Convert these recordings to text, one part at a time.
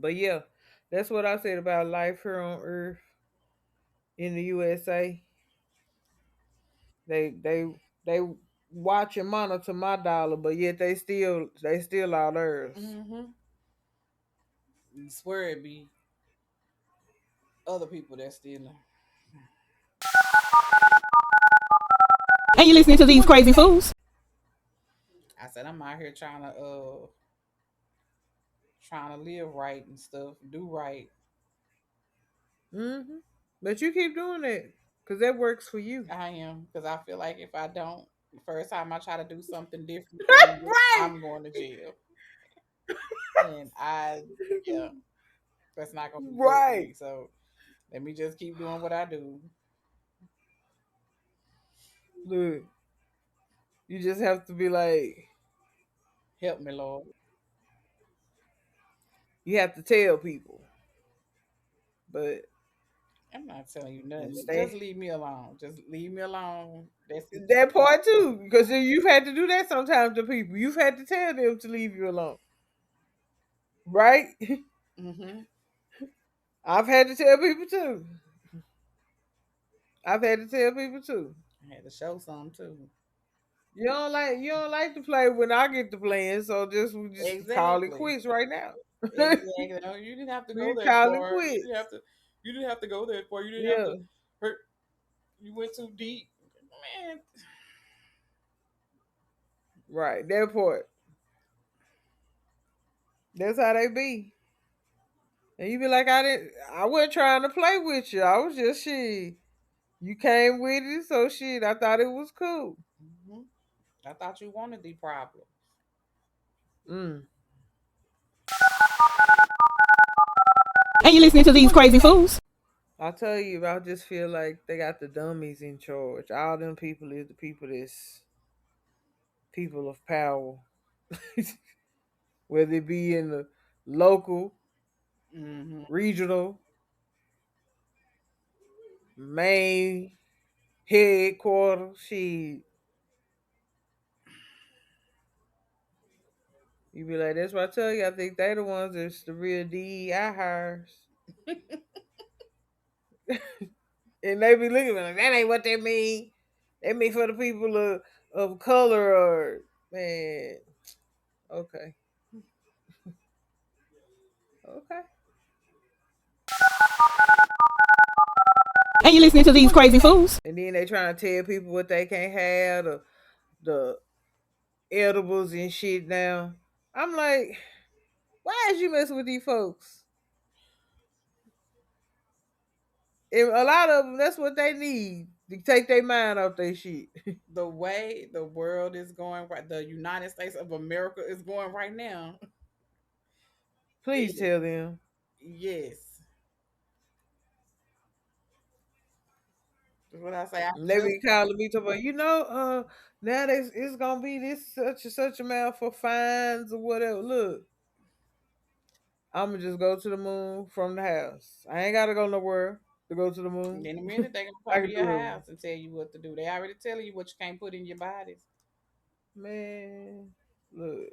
But yeah, that's what I said about life here on Earth in the USA. They watch and monitor my dollar, but yet they still all theirs. Mm-hmm. You swear it be other people that stealing. And you listening to these crazy fools? I said I'm out here trying to live right and stuff, do right. But you keep doing that because that works for you. I am because I feel like if I don't, the first time I try to do something different, Right. I'm going to jail, and yeah, that's not gonna be good for Right. me. So let me just keep doing what I do. Look, you just have to be like, Help me, Lord. you have to tell people, but I'm not telling you nothing. Just stay leave me alone. Just leave me alone. That's it. that part too, because you've had to do that sometimes to people. You've had to tell them to leave you alone, right? Mm-hmm. I've had to tell people too. I've had to tell people too. I had to show some too. You don't like to play when I get to playing, so we just call it Exactly. quits right now. Exactly. No, you didn't have to go We that call it far. You didn't have quits. to. You didn't have to go that far. You didn't have to Yeah, hurt. You went too deep, man. right. That part. That's how they be. And you be like, I wasn't trying to play with you. I was just shit. You came with it, so shit. I thought it was cool. Hmm. I thought you wanted the problem. Mm. And you listening to these crazy fools? I tell you, I just feel like they got the dummies in charge. All them people is the people that's people of power, whether it be in the local, Hmm. regional, main headquarters. Shit, you be like, that's what I tell you. I think they the ones that's the real DEI hires, and they be looking at like that ain't what they mean. They mean for the people of color or man. Okay, okay. And you listening to these crazy fools? And then they trying to tell people what they can't have, the edibles and shit now. I'm like, why is you messing with these folks? And a lot of them, that's what they need to take their mind off their shit. The way the world is going right, the United States of America is going right now. Please It, tell them. yes, that's what I say. I And they just be calling me talking about, now it's gonna be this such and such amount for fines or whatever. Look, I'ma just go to the moon from the house. I ain't gotta go nowhere to go to the moon. in a minute they're gonna I come to can your do it. house and tell you what to do. They already telling you what you can't put in your bodies. Man, look.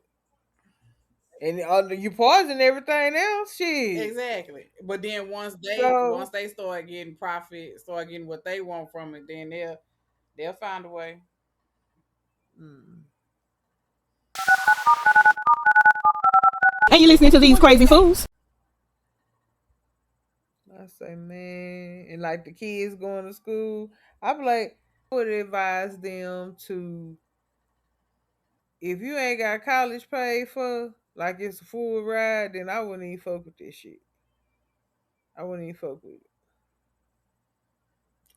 And you poison everything else, shit. Exactly. But then once So, they start getting profit, start getting what they want from it, then they'll find a way. mm, And you listening to these crazy fools? I say, man, and like the kids going to school, I be like, I would advise them to, if you ain't got college paid for, like it's a full ride, then I wouldn't even fuck with this shit. I wouldn't even fuck with it.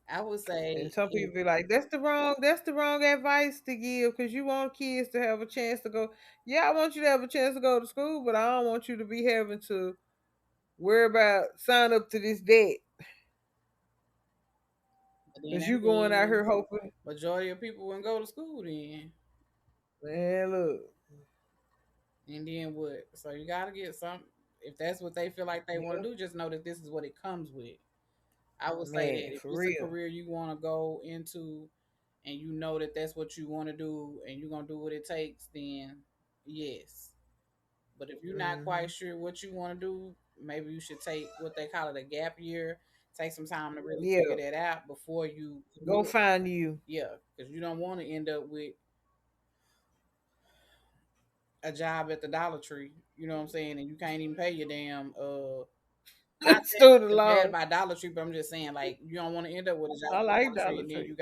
I would And say some if people be like, that's the wrong advice to give because you want kids to have a chance to go. Yeah, I want you to have a chance to go to school, but I don't want you to be having to worry about sign up to this debt then because that you going out means here hoping. majority of people wouldn't go to school then. Man, look, And then what? So you gotta get some if that's what they feel like they want yeah, to do, just know that this is what it comes with. I would say man, that if for it's a real. career you want to go into and you know that that's what you want to do and you're going to do what it takes, then yes. But if you're not Hmm. quite sure what you want to do, maybe you should take what they call it a gap year. Take some time to really Yeah, figure that out before you go commit. find you. Yeah, because you don't want to end up with a job at the Dollar Tree. You know what I'm saying? And you can't even pay your damn not saying Student it's bad loan. about Dollar Tree, but I'm just saying like you don't want to end up with a job I at the like Dollar Tree Dollar and then Tree.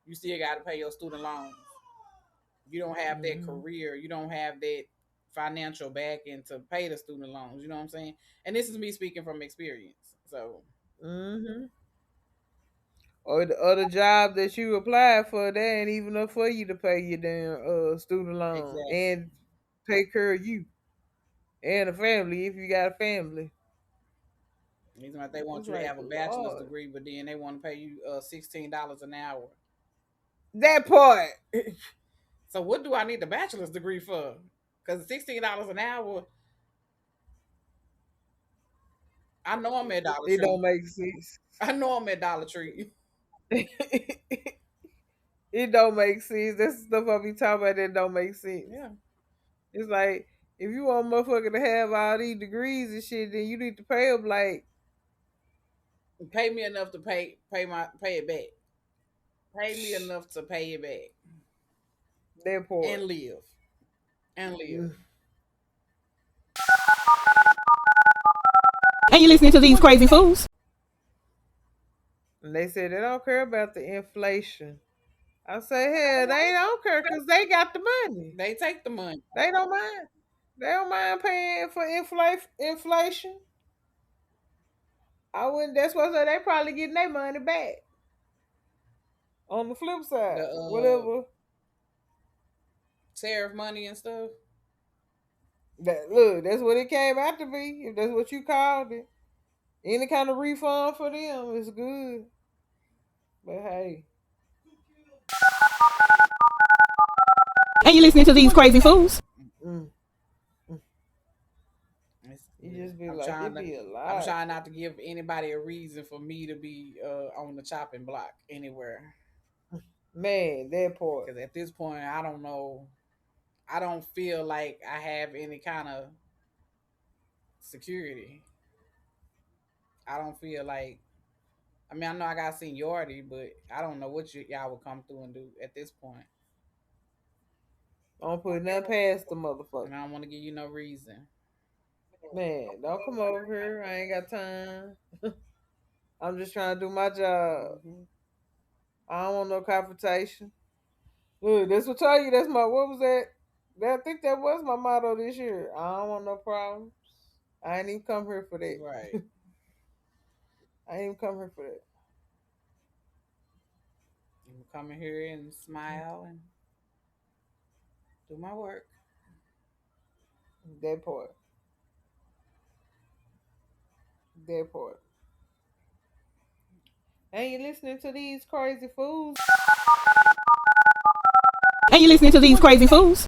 you still gotta pay your student loans. You don't have that Hmm. career, you don't have that financial backing to pay the student loans. You know what I'm saying? And this is me speaking from experience. So Hmm. Or the other job that you applied for, they ain't even enough for you to pay your damn student loan exactly. and take care of you and a family if you got a family. Reason why they want It's you to like, have a bachelor's Lord, degree, but then they want to pay you $16 an hour. that part. So what do I need the bachelor's degree for? Because $16 an hour, I know I'm at Dollar It Tree. don't make sense. I know I'm at Dollar Tree. It don't make sense. That's the stuff I be talking about that don't make sense. Yeah. It's like if you want motherfucker to have all these degrees and shit, then you need to pay them like Pay me enough to pay it back. Pay me enough to pay it back that and part. live and live. Mm. And you listening to these crazy fools? And they said they don't care about the inflation. I say, hell, they don't care because they got the money. They take the money. They don't mind. They don't mind paying for inflation. I wouldn't. That's what I say. They probably getting their money back. On the flip The side, whatever. tariff money and stuff. That look, that's what it came out to be. If that's what you called it, any kind of refund for them is good. But hey, And you listening to these crazy fools? mm, mm, you Yeah. just be like, it be a I'm lot, trying not to give anybody a reason for me to be on the chopping block anywhere. man. That part. Because at this point, I don't know. I don't feel like I have any kind of security. I don't feel like. I mean, I know I got seniority, but I don't know what y'all would come through and do at this point. Don't put nothing past the And motherfucker. I don't want to give you no reason. Man, don't come over here. I ain't got time. I'm just trying to do my job. Hmm. I don't want no confrontation. Look, that's what tell you. That's my what was that? I think that was my motto this year. I don't want no problems. I ain't even come here for that. Right. I ain't even come here for that. I'm coming here and smile and do my work. That part. That part. Ain't you listening to these crazy fools? And you listening to these crazy fools?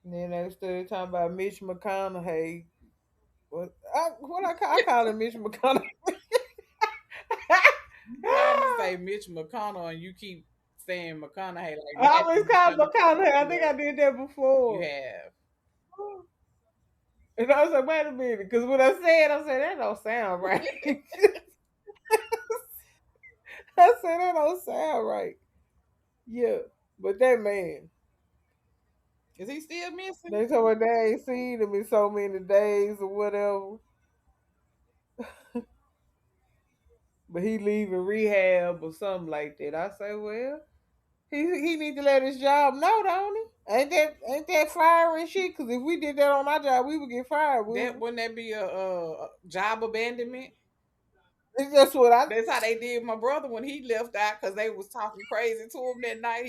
And then they started talking about Mitch McConaughey. I call him Mitch McConaughey. You trying to say Mitch McConnell and you keep saying McConaughey like I always Matthew call him McConaughey. McConaughey. I think Yeah, I did that you before. have. And I was like, wait a minute, because when I said that don't sound right. I said that don't sound right. Yeah, but that man, Is he still missing? they told me they ain't seen him in so many days or whatever. But he leaving rehab or something like that. I say, well, he need to let his job know, don't he? Ain't that firing shit? Because if we did that on our job, we would get fired, wouldn't That we? wouldn't that be a job abandonment? It's just what I. That's how they did my brother when he left out because they was talking crazy to him that night.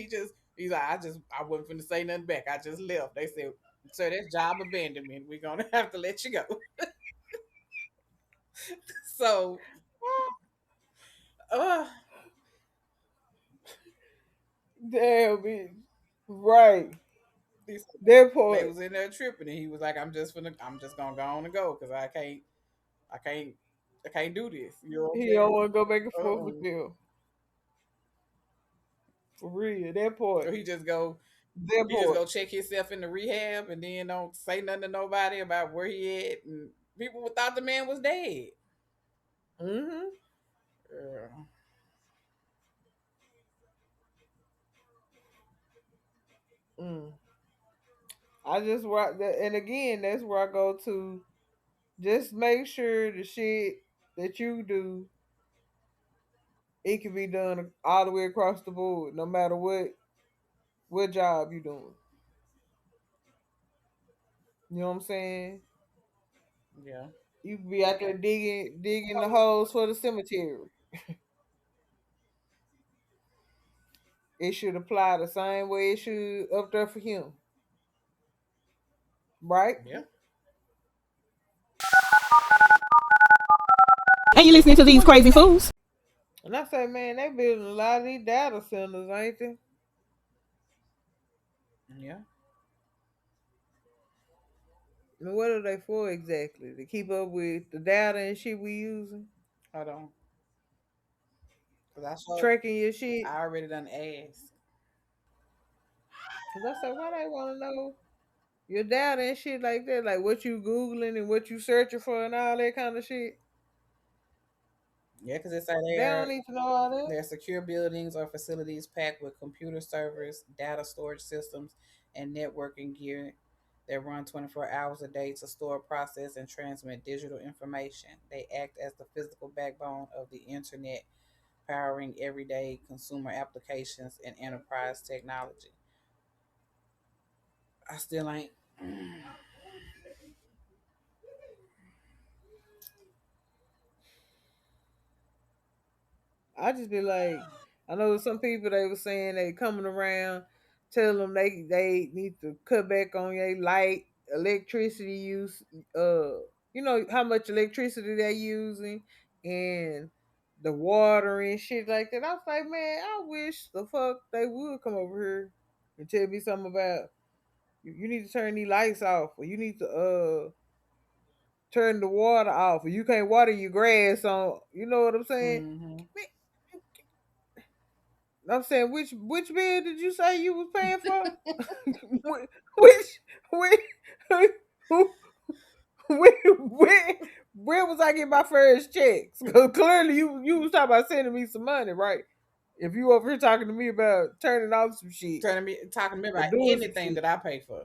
He's like, I wasn't finna say nothing back. I just left. They said, so that's job abandonment. We're gonna have to let you go. So uh Damn it. Right. they That they part. was in there tripping and he was like, I'm just gonna go on and go because I can't I can't do this. You know what I'm He don't saying? want to go back and forth with Uh-uh. them. For real. That part. So That he just part. go check himself in the rehab and then don't say nothing to nobody about where he at and People thought the man was dead. Mm-hmm. Yeah. Mm. I just and again, that's where I go to. Just make sure the shit that you do, it can be done all the way across the board, no matter what job you doing. You know what I'm saying? Yeah. You could be out there digging the holes for the cemetery. It should apply the same way it should up there for him, right? Yeah. And you listening to these crazy fools? And I say, man, they building a lot of these data centers, ain't they? Yeah. And what are they for exactly? To keep up with the data and shit we using, Hold on. Cause I showed tracking your shit. I already done asked. Cause I say, why they want to know your data and shit like that, like what you googling and what you searching for and all that kind of shit. Yeah, because it's like They don't need to know all that. they're secure buildings or facilities packed with computer servers, data storage systems, and networking gear that run 24 hours a day to store, process, and transmit digital information. They act as the physical backbone of the internet, powering everyday consumer applications and enterprise technology. I still ain't. I just be like, I know some people they were saying they coming around, tell them they need to cut back on their light, electricity use. You know how much electricity they're using and the water and shit like that. I was like, man, I wish the fuck they would come over here and tell me something about you need to turn these lights off, or you need to turn the water off, or you can't water your grass on. You know what I'm saying? Mm-hmm. I'm saying, which bill did you say you was paying for? which which who where was I getting my first checks? Because clearly you was talking about sending me some money, right? If you over here talking to me about turning off some shit Talking to me or about doing some anything shit that I pay for.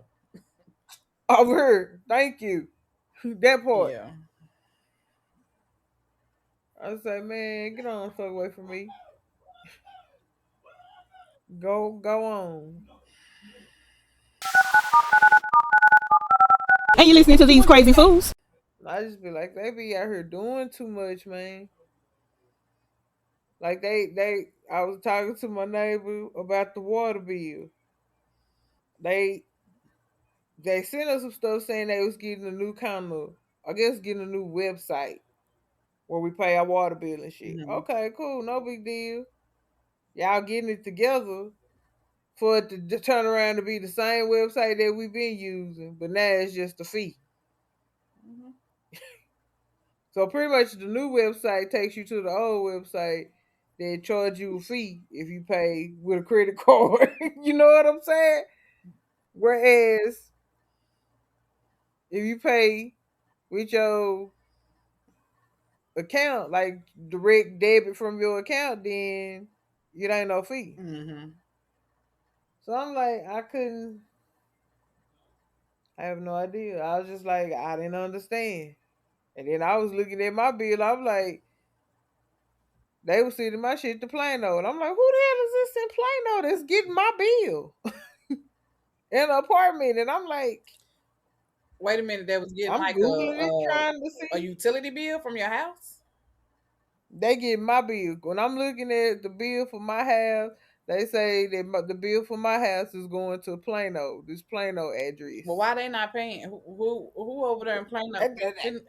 over here, thank you. That part. Yeah. I was like, man, get on, fuck away from me. Go on. And you listening to these crazy fools? I just be like, they be out here doing too much, man. Like I was talking to my neighbor about the water bill. They they sent us some stuff saying they was getting a new kind of, I guess getting a new website where we pay our water bill and shit. Mm-hmm. Okay, cool, no big deal. Y'all getting it together for it to turn around to be the same website that we've been using, but now it's just a fee. Mm-hmm. So pretty much the new website takes you to the old website. They charge you a fee if you pay with a credit card. You know what I'm saying? Whereas if you pay with your account, like direct debit from your account, then it ain't no fee. Mm-hmm. So I'm like, I have no idea. I was just like, I didn't understand. And then I was looking at my bill. I'm like, they was sending my shit to Plano. And I'm like, who the hell is this in Plano that's getting my bill in an apartment? And I'm like, Wait a minute, that was getting I'm like Googling it trying to a see. utility bill from your house? They get my bill. When I'm looking at the bill for my house, they say that the bill for my house is going to Plano, this Plano address. Well, why they not paying? Who over there in Plano? And Shouldn't,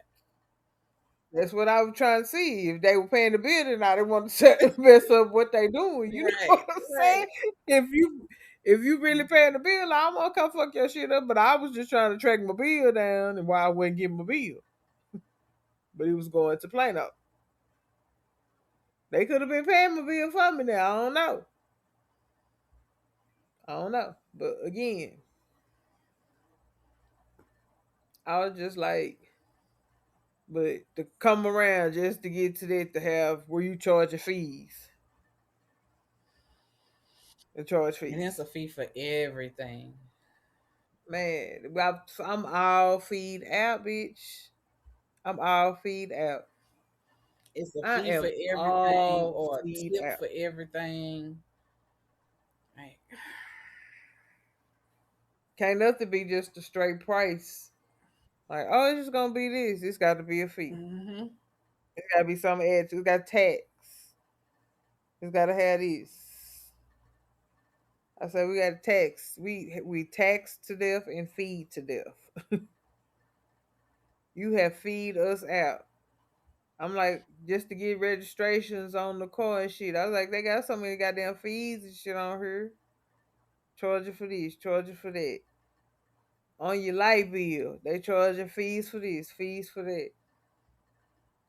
that's what I was trying to see. If they were paying the bill or not, they want to mess up what they doing. You know right, what I'm saying? right. If you really paying the bill, I'm gonna come fuck your shit up. But I was just trying to track my bill down and why I wasn't getting my bill. But it was going to Plano. They could have been paying my bill for me now. I don't know. I don't know. But again, I was just like, But to come around just to get to that to have where you charge your fees and charge And it's fees. a fee for everything. Man, I'm all feed out, bitch. I'm all feed out. It's a I fee for am everything all or a feed tip out. for everything. Like, Can't nothing be just a straight price. Like, oh, it's just gonna be this. It's got to be a fee. mm-hmm. It's got to be some add to. It's got tax. It's got to have this. I said we got to tax. We tax to death and feed to death. You have feed us out. I'm like, just to get registrations on the car and shit. I was like, they got so many goddamn fees and shit on here. Charge you for this, charge you for that. On your light bill, they charge you fees for this, fees for that.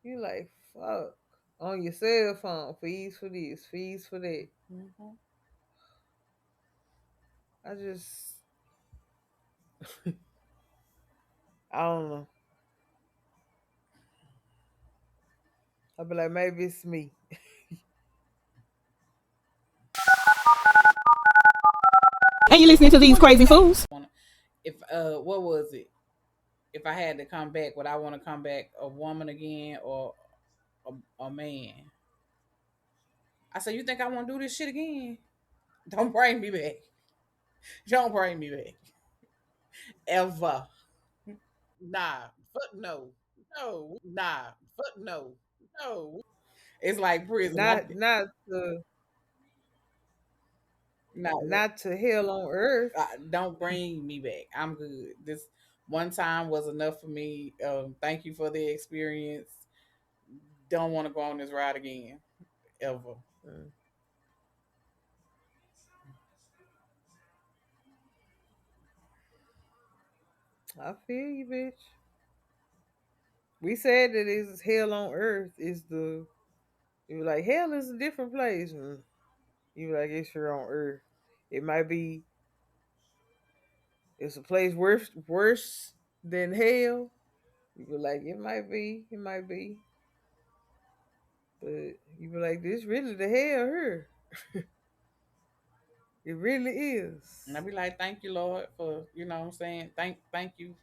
You like, fuck. On your cell phone, fees for this, fees for that. Mm-hmm. I just, I don't know. I be like, maybe it's me. And you listening to these crazy fools? If what was it? If I had to come back, would I want to come back a woman again or a man? I said, you think I want to do this shit again? Don't bring me back. Don't bring me back. Ever. Nah. Fuck no. No. Nah. Fuck no. No. It's like prison. Not No. not to hell on earth. Don't bring me back. I'm good. This one time was enough for me. Thank you for the experience. Don't want to go on this ride again. Ever. Mm, I feel you, bitch. We said that it's hell on earth is the you were like hell is a different place. You were like it's here on earth. It might be it's a place worse than hell. You were like it might be, but you were like this really the hell here. It really And I is. be like, thank you, Lord, for what I'm saying. Thank you.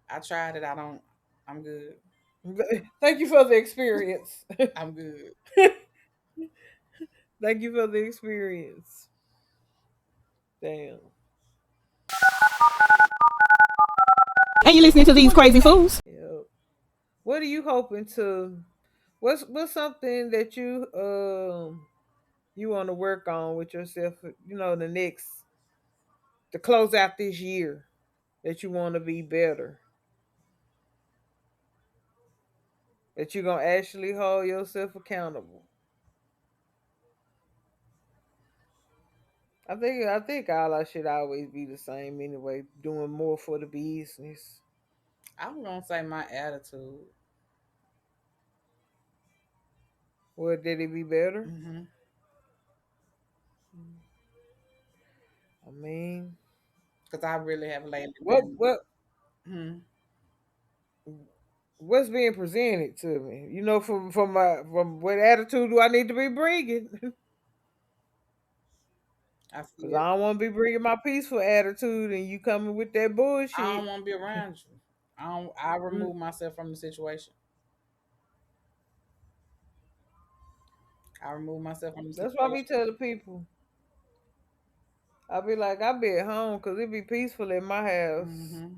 I tried it. I'm good. Thank you for the experience. I'm good. Thank you for the experience. Damn. And you listening to these crazy fools? Yep. What are you hoping to? What's something that you want to work on with yourself? The next to close out this year that you want to be better. That you're gonna actually hold yourself accountable. I think all our should always be the same anyway. Doing more for the business. I'm gonna say my attitude. What did it be better? Mm-hmm. I mean, Because I really have lately what been. what Hmm. what's being presented to me? From what attitude do I need to be bringing? I Cause feel I don't want to be bringing my peaceful attitude and you coming with that I don't bullshit. want to be around you. I don't. I Mm, remove myself from the situation. I remove myself from the That's why I be situation. telling people. I be like, I be at home because it be peaceful at my house. Mm-hmm.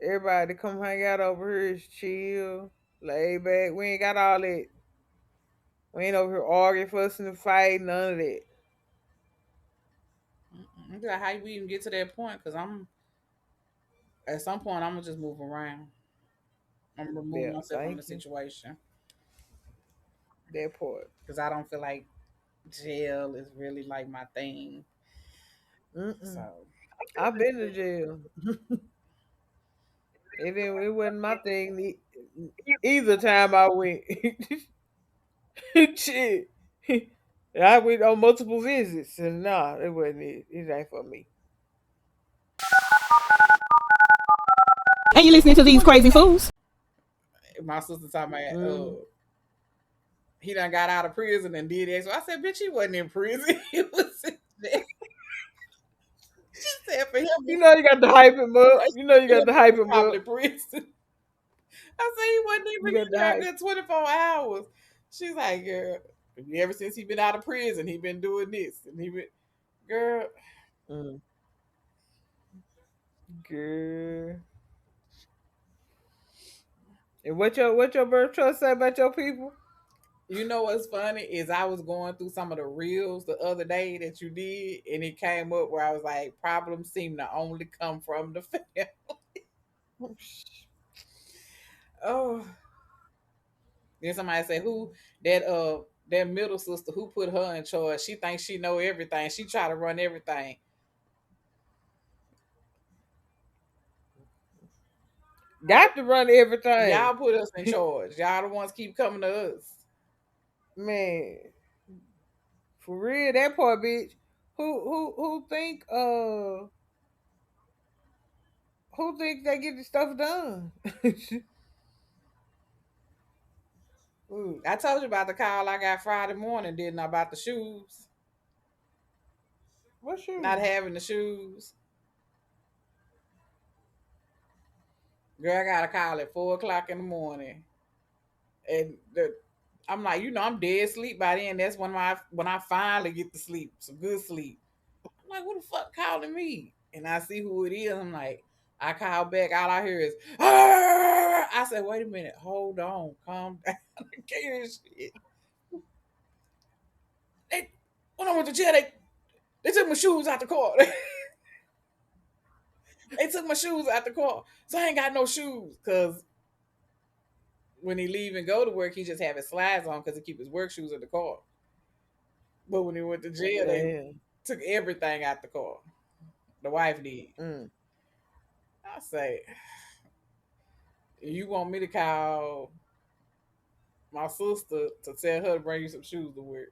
Everybody come hang out over here is chill, lay back. We ain't got all that. We ain't over here arguing, fussing, and fighting. None of that. Mm-mm. Be like, how we even get to that point? Because I'm at some point I'm gonna just move around. I'm gonna remove Yeah, myself from the thank you. situation That part. because I don't feel like jail is really like my thing. Mm-mm. So I've been to jail. It wasn't my thing either time I went. Shit. I went on multiple visits and nah, it wasn't it. It ain't for me. And you listening to these crazy fools? My sister talking about, Mm. he done got out of prison and did it. So I said, bitch, he wasn't in prison. He was in jail. She said for him, You know you got to hype him up. You know you got to he hype was him up. probably prison. I said he wasn't You even got in to there a hype. good 24 hours. She's like, girl, ever since he been out of prison, he been doing this. And he been, girl, Mm. Girl. And what your birth trust say about your people? you know what's funny is I was going through some of the reels the other day that you did, and it came up where I was like, problems seem to only come from the family. Oh, then somebody said who that middle sister who put her in charge. She thinks she know everything. She try to run everything. Got to run everything. Y'all put us in charge. Y'all the ones keep coming to us. Man, for real, that poor bitch. Who think they get the stuff done? Ooh, I told you about the call I got Friday morning, didn't I? About the shoes, what not shoes? having the shoes. Girl, I got a call at 4 o'clock in the morning, and I'm like, I'm dead asleep by then. That's when I finally get to sleep, some good sleep. I'm like, who the fuck calling me? And I see who it is. I'm like, I call back. All I hear is, "Arr!" I said, wait a minute, hold on, calm down. I can't hear shit. They, when I went to jail, they took my shoes out the car. They took my shoes out the car, so I ain't got no shoes. Cause when he leave and go to work, he just have his slides on because he keep his work shoes in the car. But when he went to jail, they Damn. took everything out the car. The wife did. Mm. I say, you want me to call my sister to tell her to bring you some shoes to wear?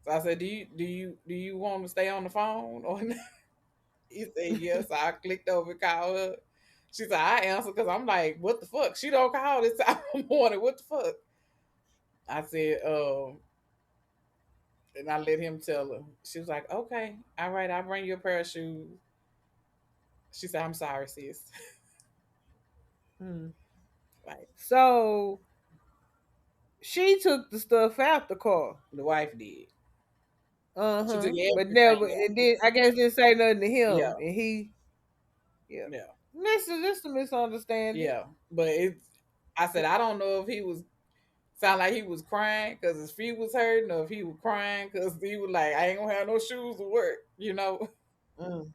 So I said, do you want to stay on the phone or not? He said yes. So I clicked over and called her. She said I answer because I'm like, what the fuck? She don't call this time of morning. What the fuck? I said, and I let him tell her. She was like, okay, all right, I'll bring you a pair of shoes. She said, I'm sorry, sis. Mm. Like So she took the stuff out the car. the wife did. She took But never. everything It out. did. I guess didn't say nothing to Yeah, him, and he. Yeah. yeah, Listen, just a misunderstanding. yeah. But I said, I don't know if he was sound like he was crying because his feet was hurting, or if he was crying because he was like, I ain't gonna have no shoes to work. Mm.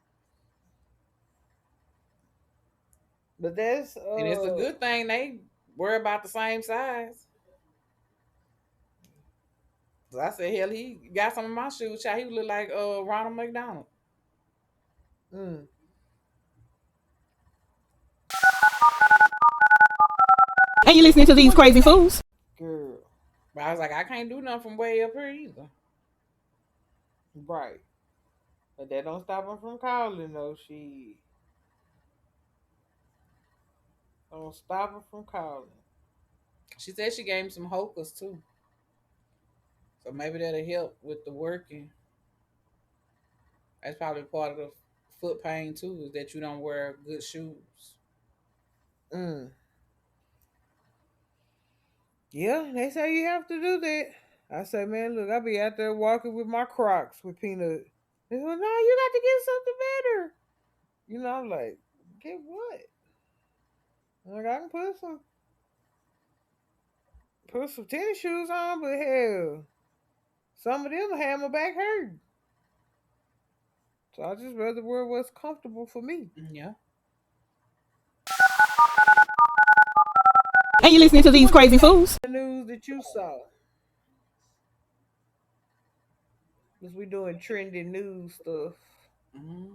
But that's And it's a good thing they were about the same size. So I said, hell, he got some of my shoes. Child, he would look like Ronald McDonald. mm, And you listening to these crazy fools? girl. But I was like, I can't do nothing from way up here either. Right. But that don't stop him from calling though. She don't stop him from calling. She said she gave him some hokers too. So maybe that'll help with the working. That's probably part of the foot pain too, is that you don't wear good shoes. Mm. Yeah, they say you have to do that. I say, man, look, I be out there walking with my Crocs with Peanut. They say, no, you got to get something better. I'm like, get what? Like I can put some tennis shoes on, but hell, some of them have my back hurt. So I just rather wear what's comfortable for me. Yeah. And you listening to these crazy fools? The news that you saw, because we doing trending news stuff. Mm.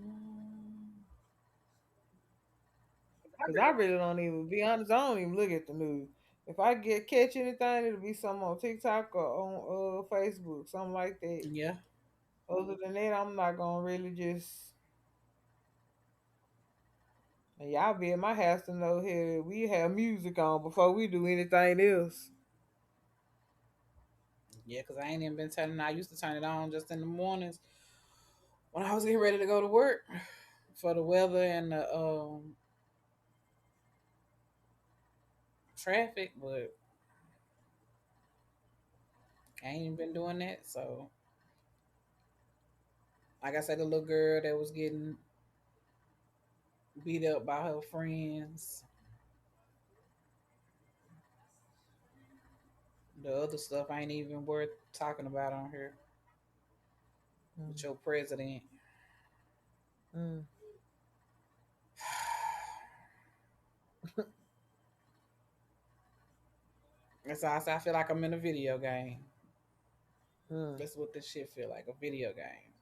Because I really don't even, be honest, I don't even look at the news. If I catch anything, it'll be something on TikTok or on Facebook, something like that. Yeah. Other than that, I'm not gonna really just. And y'all be in my house to know here we have music on before we do anything else. Yeah, because I ain't even been turning. I used to turn it on just in the mornings when I was getting ready to go to work for the weather and the traffic, but I ain't even been doing that. So, like I said, the little girl that was getting beat up by her friends, the other stuff ain't even worth talking about on here with Mm, your president. mm, That's why I say I feel like I'm in a video game. mm. That's what this shit feel like, a video game.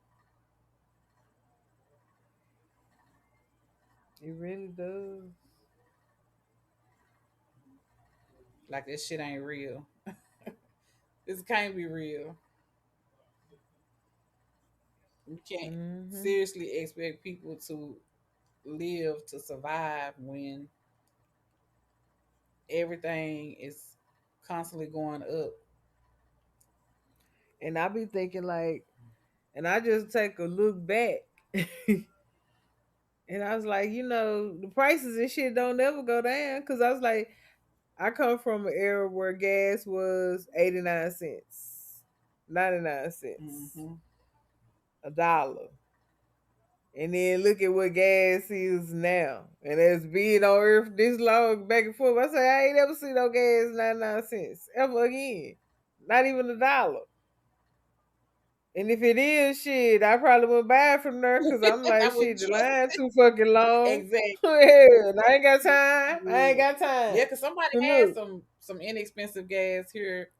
It really does. Like this shit ain't real. This can't be real. You can't Mm-hmm. seriously expect people to live to survive when everything is constantly going up. And I be thinking like, and I just take a look back, and I was like, the prices and shit don't never go down. Cause I was like, I come from an era where gas was 89 cents, 99 cents, Mm-hmm. $1. And then look at what gas is now. And it's been on earth this long back and forth. I say I ain't ever seen no gas 99 cents ever again. Not even $1. And if it is shit, I probably would buy it from there because I'm I like, wouldn't shit, the trust line too fucking long. exactly. Hell, I ain't got time. I ain't Yeah, got time. yeah. Cause somebody had Look, some inexpensive gas here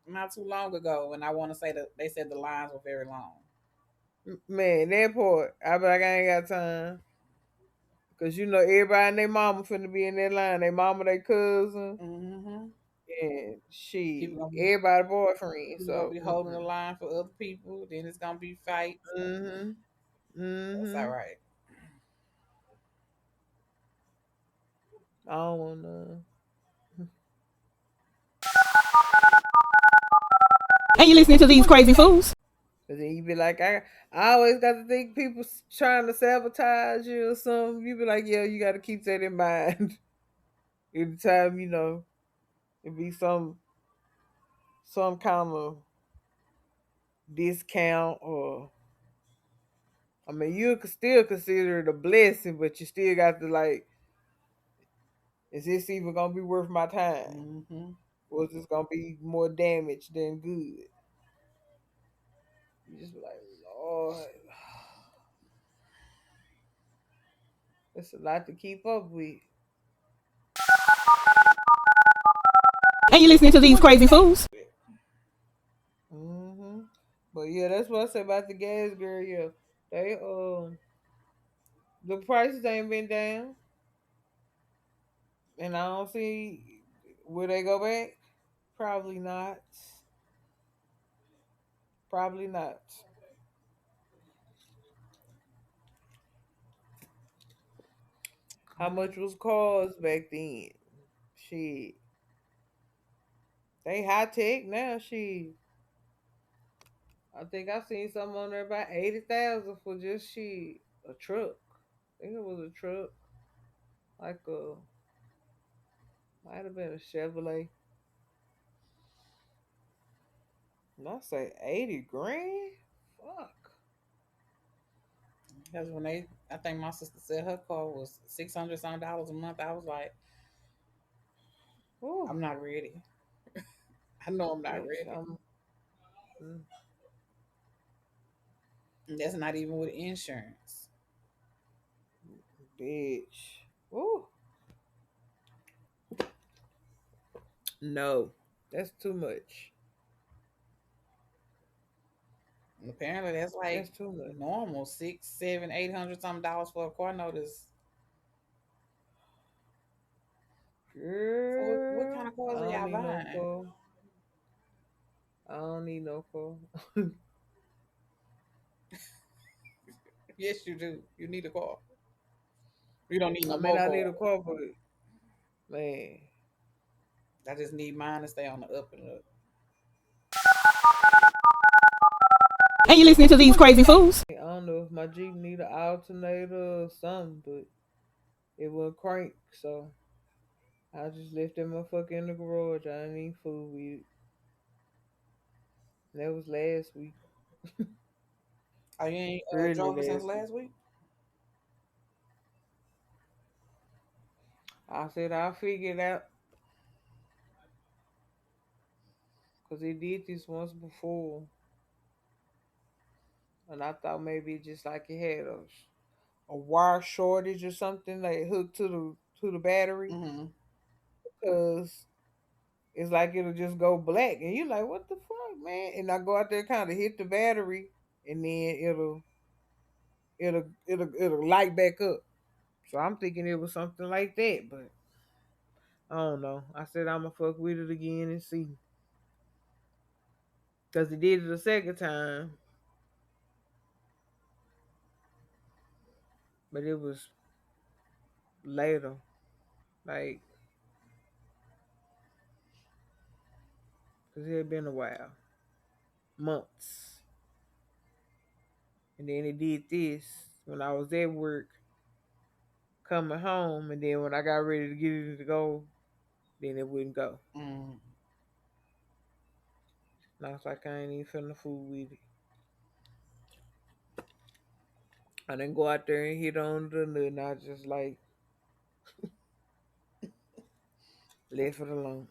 not too long ago, and I want to say that they said the lines were very long. man, that part, I be like, I ain't got time. Because everybody and their mama finna be in that line. They mama, they cousin, Mm-hmm. and People she, gonna be everybody boyfriend. people gonna So, be holding the line for other people. Then it's gonna be fights. mm-hmm, That's mm-hmm. all right. I don't want none. And you listening to these crazy fools? Cause then you be like, I always got to think people trying to sabotage you or something. You be like, yeah, you got to keep that in mind. Every time it be some kind of discount, or I mean, you could still consider it a blessing, but you still got to like, is this even gonna be worth my time, Mm-hmm. or is this gonna be more damage than good? You just be like, Lord, it's a lot to keep up with. And you listening to these crazy fools? Hmm. But yeah, that's what I say about the gas, girl. Yeah, they the prices ain't been down, and I don't see will they go back. Probably not. Probably not. How much was cars back then? Shit, they high tech now. Shit, I think I seen something on there about 80,000 for just shit a truck. I think it was a truck, like might have been a Chevrolet. And I say 80 grand. Fuck. Because when I think my sister said her car was $600 some dollars a month. I was like, Ooh, I'm not ready. I know I'm not bitch. ready. Mm, And that's not even with insurance. bitch. Ooh, no, that's too much. And apparently, that's That's like too much. normal, six, seven, $800 some dollars for a car notice. So what kind Girl, of I cars are don't y'all need no buying? car. I don't need no car. Yes, you do. You need a car. You don't need I no mean, more I need a cars. car, but man, I just need mine to stay on the up and up. And you listening to these crazy fools? I don't know if my Jeep need an alternator or something, but it will crank, so I just left that motherfucker in the garage. I didn't even fool with it. That was last week, Oh, you ain't early drove it since last week. last week? I said I'll figure it out because he did this once before, and I thought maybe just like it had a wire shortage or something like hooked to the battery Mm-hmm. because it's like it'll just go black and you're like, what the fuck, man? And I go out there kind of hit the battery and then it'll light back up. So I'm thinking it was something like that, but I don't know. I said I'ma fuck with it again and see. Cause he did it the second time, but it was later. Like, cause it had been a while. Months. And then it did this when I was at work coming home, and then when I got ready to get it to go, then it wouldn't go. Mm. And I was like, I ain't even finna fool with it. I didn't go out there and hit on the nothing. I just like left it alone.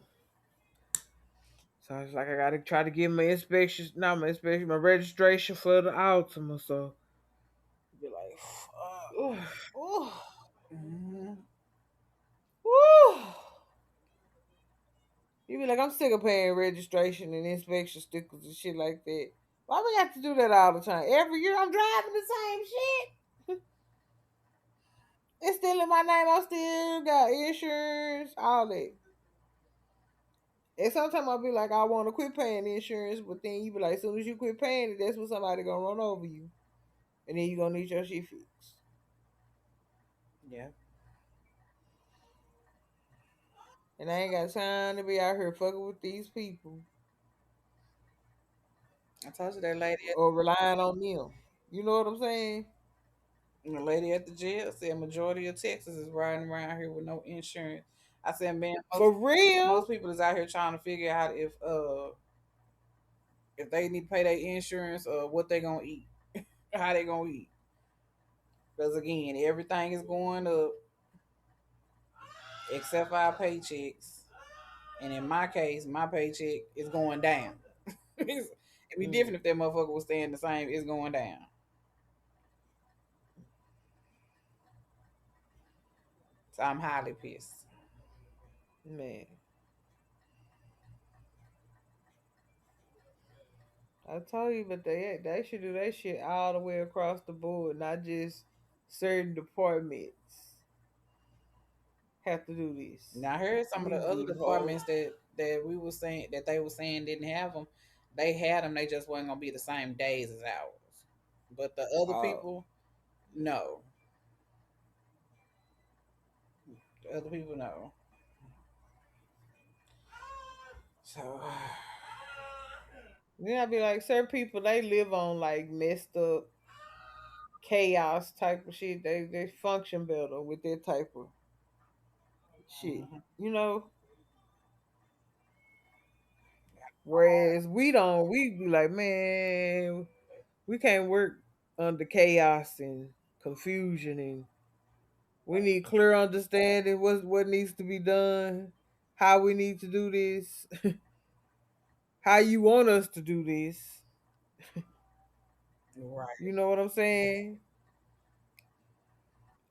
So I was like, I gotta try to get my inspection, not my inspection, my registration for the Altima. So be like, Ooh, fuck. ooh. Mm-hmm. Woo. You be like, I'm sick of paying registration and inspection stickers and shit like that. Why we have to do that all the time? Every year I'm driving the same shit. It's still in my name. I still got insurance, all that. And sometimes I'll be like, I want to quit paying insurance, but then you be like, as soon as you quit paying it, that's when somebody gonna run over you, and then you gonna need your shit fixed. Yeah. And I ain't got time to be out here fucking with these people I told you that lady or relying on them. You know what I'm saying? the lady at the jail said majority of Texas is riding around here with no insurance. I said, man, For real? most people is out here trying to figure out if they need to pay their insurance or what they gonna eat, how they gonna eat. Because again, everything is going up except for our paychecks. And in my case, my paycheck is going down. It'd be Mm, different if that motherfucker was staying the same. It's going down. So I'm highly pissed. man, I told you, but they should do that shit all the way across the board, not just certain departments have to do this. Now I heard It some of need the to other be the whole. departments that we were saying that they were saying didn't have them. They had them. They just wasn't gonna be the same days as ours. But the other Oh people, no. The other people, no. So then I'd be like, certain people they live on like messed up chaos type of shit. They function better with that type of shit. mhm. You know? Whereas we don't, we be like, man, we can't work under chaos and confusion, and we need clear understanding what needs to be done, how we need to do this, how you want us to do this. Right. You know what I'm saying?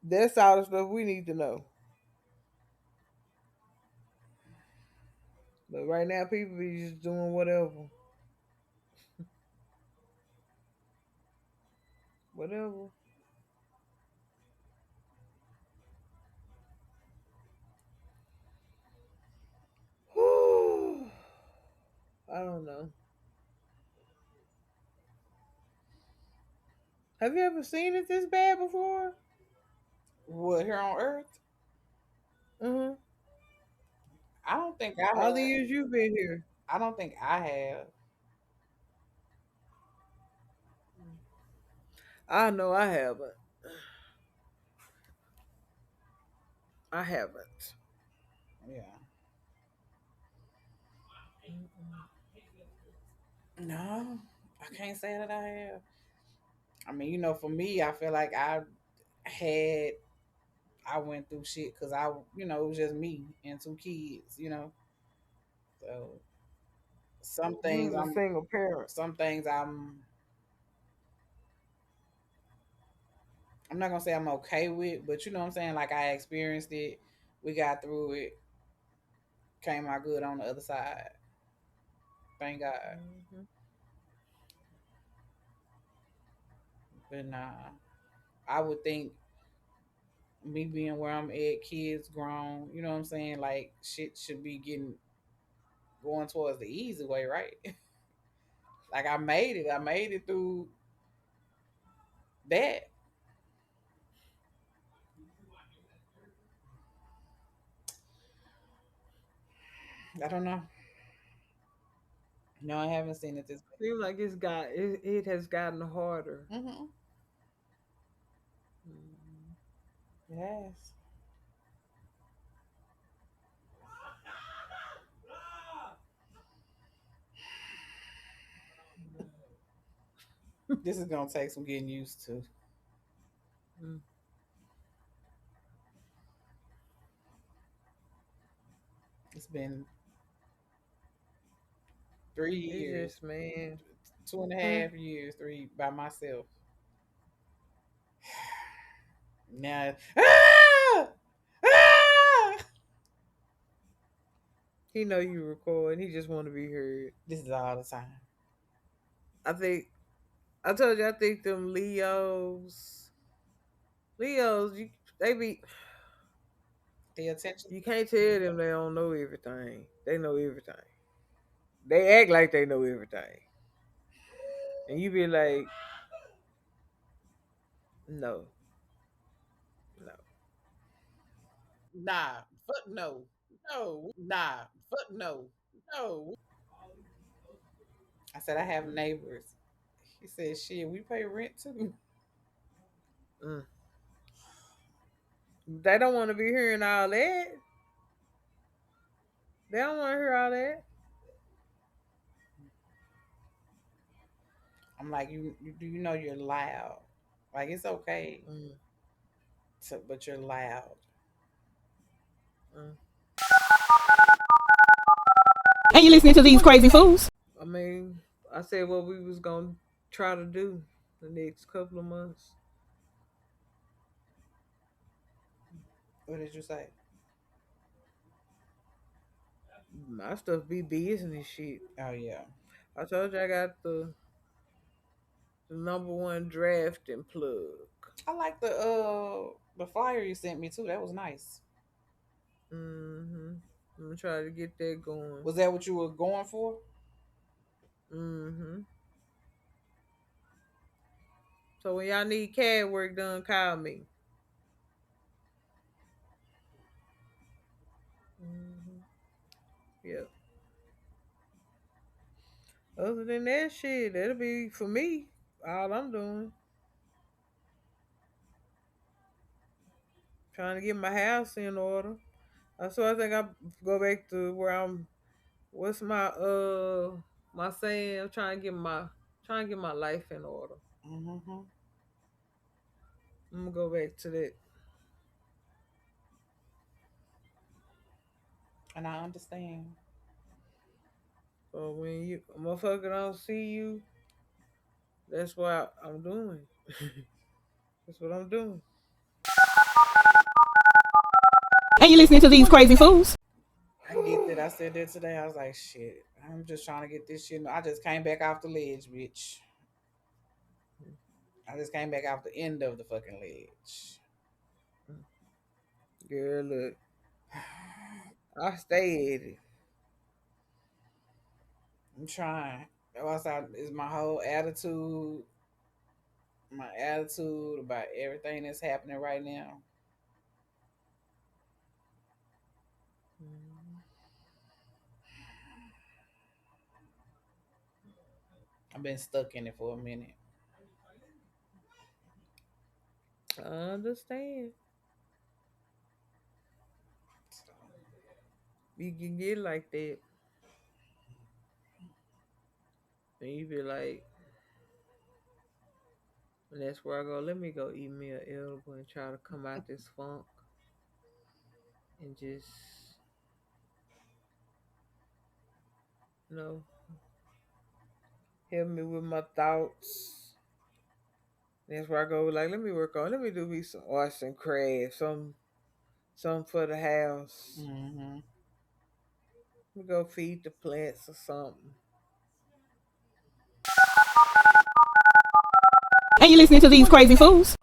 That's all the stuff we need to know. But right now, people be just doing whatever, whatever. I don't know. Have you ever seen it this bad before? What, here on Earth? Mm-hmm. I don't think I All the have. years you've been here. I don't think I have. I know I haven't. I haven't. Yeah. Mm-mm. No, I can't say that I have. I mean, for me, I feel like had I went through shit because it was just me and two kids. So some You things was a single parent. some things I'm not gonna say I'm okay with, but you know what I'm saying. Like I experienced it, we got through it, came out good on the other side. Thank God. Mm-hmm. But nah, I would think me being where I'm at, kids grown, you know what I'm saying? Like shit should be getting going towards the easy way, right? Like I made it. I made it through that. I don't know. No, I haven't seen it this Seems like it has gotten harder. way. Mm-hmm. It has. This is gonna take some getting used to. Mm-hmm. It's been 3 years, It's just man. two and a Hmm. half years, three by myself. Now, ah! He know you record. He just want to be heard. This is all the time. I think I told you. I think them Leos, they be. The attention. You can't tell them they don't know everything. They know everything. They act like they know everything, and you be like, no, no. Nah, fuck no. No, nah, fuck no. No. I said I have neighbors. He said, shit, we pay rent too. Mm. They don't want to be hearing all that. They don't want to hear all that. I'm like, you do you know you're loud? Like it's okay Mm, but you're loud. mm. And you listening to these crazy fools? I mean, I said what we was gonna try to do the next couple of months. What did you say? My stuff be business shit. Oh yeah. I told you I got the number one drafting plug. I like the flyer you sent me too. That was nice. Mm-hmm. I'm gonna try to get that going. Was that what you were going for? Mm-hmm. So when y'all need CAD work done, call me. Mm-hmm. Yep. Other than that shit, that'll be for me. All I'm doing. Trying to get my house in order. So I think I go back to where I'm. What's my saying? I'm trying to get my life in order. Mm-hmm. I'm gonna go back to that. And I understand. So when you motherfucker don't see you, that's what I'm doing. That's what I'm doing. And you listening to these crazy fools? I get that. I said that today. I was like, shit. I'm just trying to get this shit. I just came back off the ledge, bitch. I just came back off the end of the fucking ledge. Girl, look, I stay at it. I'm trying. That's how is my whole attitude, my attitude about everything that's happening right now. I've been stuck in it for a minute. I understand. So, You can get like that. And you be like, and that's where I go, let me go eat me an edible and try to come out this funk and just, you know, help me with my thoughts. That's where I go, like, let me do me some arts and crafts, some for the house. mm-hmm. Let me go feed the plants or something. And you listening to these crazy fools.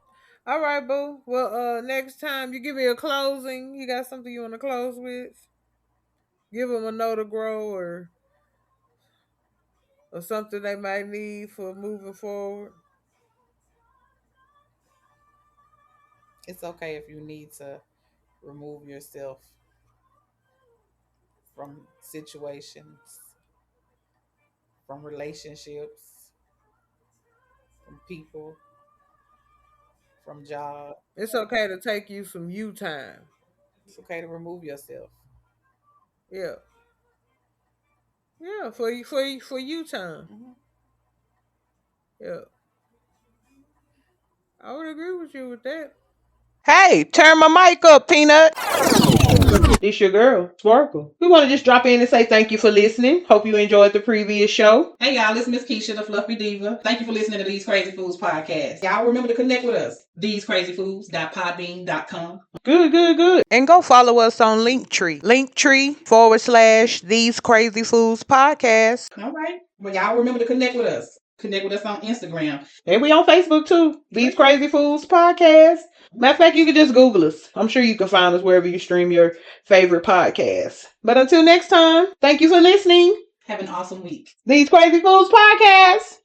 All right, boo. Well, next time you give me a closing, you got something you want to close with? Give them a note to grow or something they might need for moving forward. It's okay if you need to remove yourself from situations, from relationships, from people, from jobs. It's okay to take you some you time. It's okay to remove yourself. Yeah, yeah, for you time. Mm-hmm. Yeah, I would agree with you with that. Hey, turn my mic up, Peanut. This your girl, Sparkle. We want to just drop in and say thank you for listening. Hope you enjoyed the previous show. Hey y'all, it's Miss Keisha, the Fluffy Diva. Thank you for listening to These Crazy Fools podcast. Y'all remember to connect with us. TheseCrazyFools.podbean.com. Good. And go follow us on Linktree. Linktree / These Crazy Fools podcast. All right. Well, y'all remember to connect with us. Connect with us on Instagram. And we on Facebook too. These Crazy Fools podcast. Matter of fact, you can just Google us. I'm sure you can find us wherever you stream your favorite podcasts. But until next time, thank you for listening. Have an awesome week. These Crazy Fools podcast.